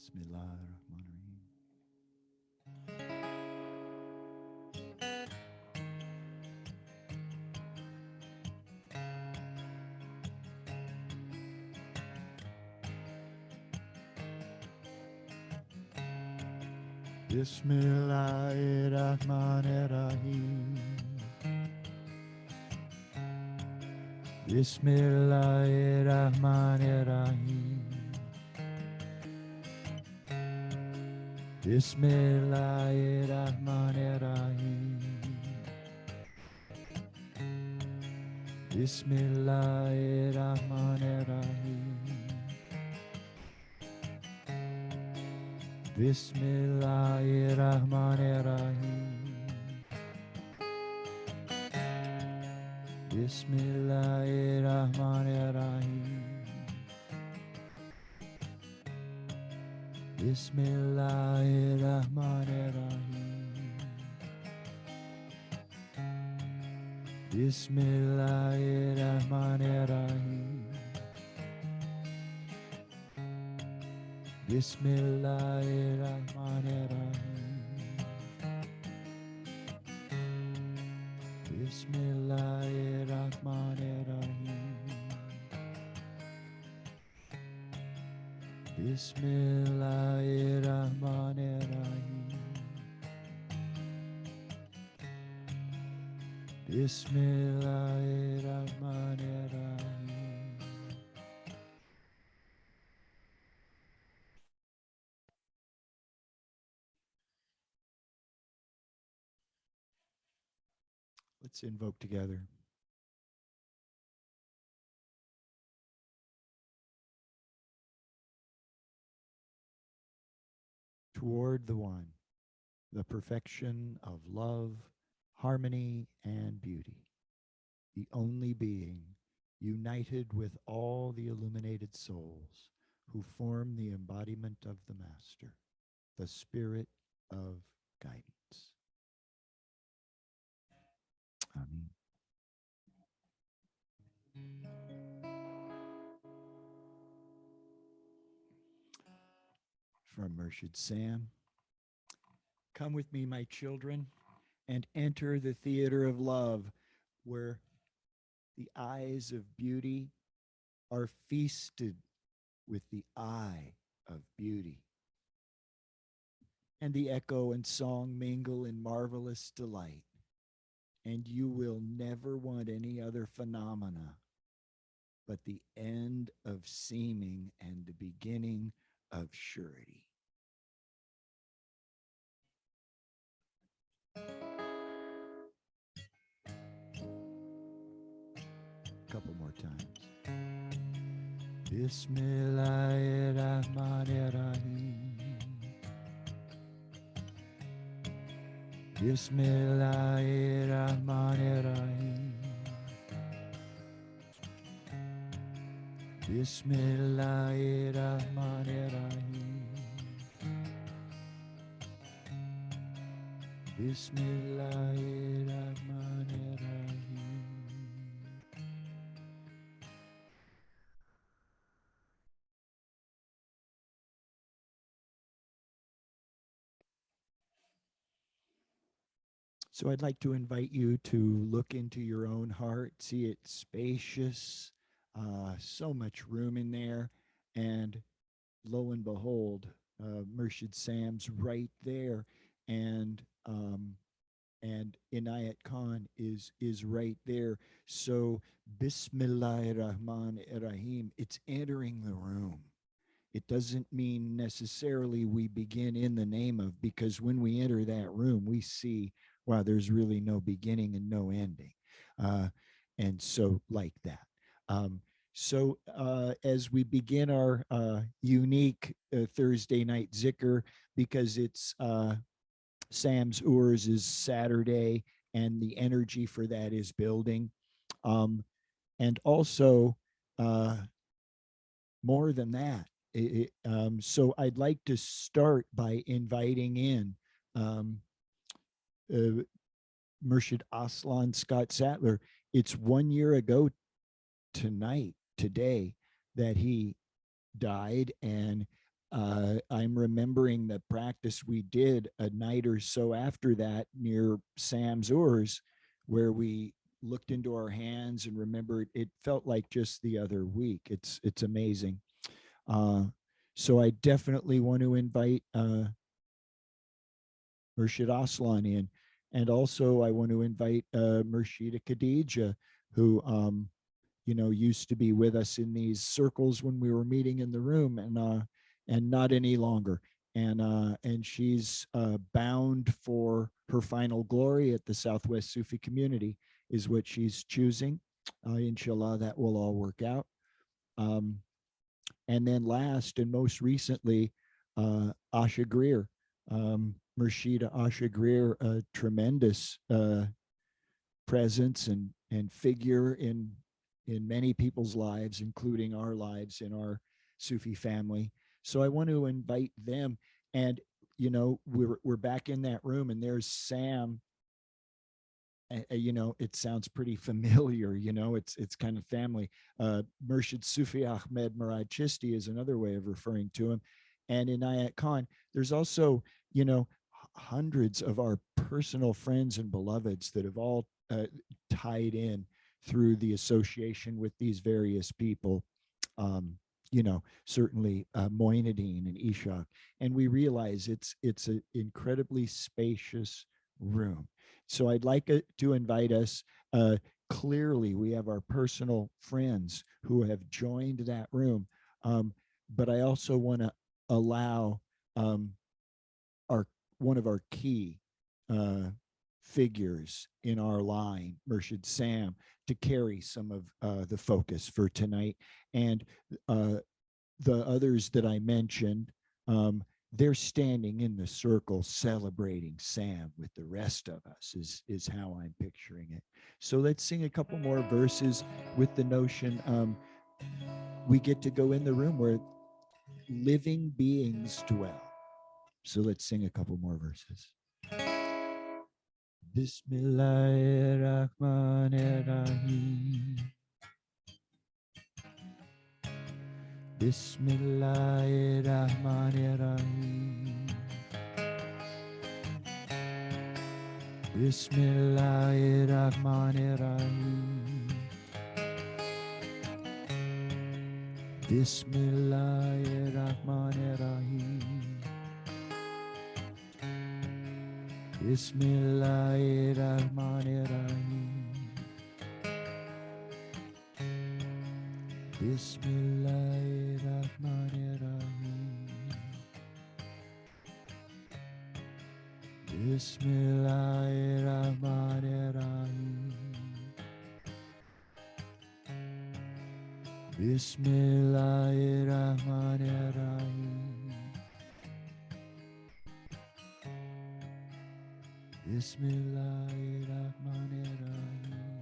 Bismillahirrahmanirrahim. Bismillahirrahmanirrahim. Bismillahirrahmanirrahim. Bismillahirrahmanirrahim. Bismillahirrahmanirrahim. Bismillahirrahmanirrahim. Bismillahirrahmanirrahim. Bismillahirrahmanirrahim. Bismillahirrahmanirrahim. Bismillahirrahmanirrahim. Bismillahirrahmanirrahim. Bismillahirrahmanirrahim. Let's invoke together. Toward the One, the perfection of love, harmony, and beauty, the only being, united with all the illuminated souls who form the embodiment of the Master, the Spirit of guidance. Amen. From Murshid Sam. Come with me, my children, and enter the theater of love, where the eyes of beauty are feasted with the eye of beauty. And the echo and song mingle in marvelous delight. And you will never want any other phenomena but the end of seeming and the beginning of surety. Couple more times. Bismillahirrahmanirrahim. Bismillahirrahmanirrahim. Bismillahirrahmanirrahim. Bismillahirrahmanirrahim. So I'd like to invite you to look into your own heart, see it spacious, so much room in there, and lo and behold, Murshid Sam's right there, and Inayat Khan is right there. So Bismillahirrahmanirrahim, it's entering the room. It doesn't mean necessarily we begin in the name of, because when we enter that room, we see, wow, there's really no beginning and no ending. And so like that. So as we begin our unique Thursday night Zikr, because it's Sam's URS is Saturday, and the energy for that is building. And also, more than that, so I'd like to start by inviting in Murshid Aslan Scott Sattler. It's 1 year ago today, that he died, and I'm remembering the practice we did a night or so after that near Sam's URS, where we looked into our hands and remembered it felt like just the other week. It's amazing. Uh, so I definitely want to invite Murshid Aslan in, and also I want to invite Murshida Khadija, who used to be with us in these circles when we were meeting in the room, and not any longer. And she's bound for her final glory at the Southwest Sufi community, is what she's choosing. Inshallah, that will all work out. Um, and then last and most recently, Asha Greer, Murshida Asha Greer, a tremendous presence and figure in many people's lives, including our lives in our Sufi family. So I want to invite them. And we're back in that room, and there's Sam. It sounds pretty familiar. It's kind of family. Murshid Sufi Ahmed Murad Chisti is another way of referring to him. And in Ayat Khan, there's also hundreds of our personal friends and beloveds that have all tied in through the association with these various people. Certainly Moinadine and Ishaq, and we realize it's an incredibly spacious room. So I'd like to invite us. Clearly, we have our personal friends who have joined that room, but I also want to allow our one of our key figures in our line, Murshid Sam, to carry some of the focus for tonight. And the others that I mentioned, they're standing in the circle celebrating Sam with the rest of us, is how I'm picturing it. So let's sing a couple more verses with the notion we get to go in the room where living beings dwell. So let's sing a couple more verses. Bismillahirrahmanirrahim. Bismillahirrahmanirrahim. Bismillahirrahmanirrahim. Bismillahirrahmanirrahim. Bismillahirrahmanirrahim. Bismillahirrahmanirrahim. Bismillahirrahmanirrahim. Bismillahirrahmanirrahim. Bismillahirrahmanirrahim.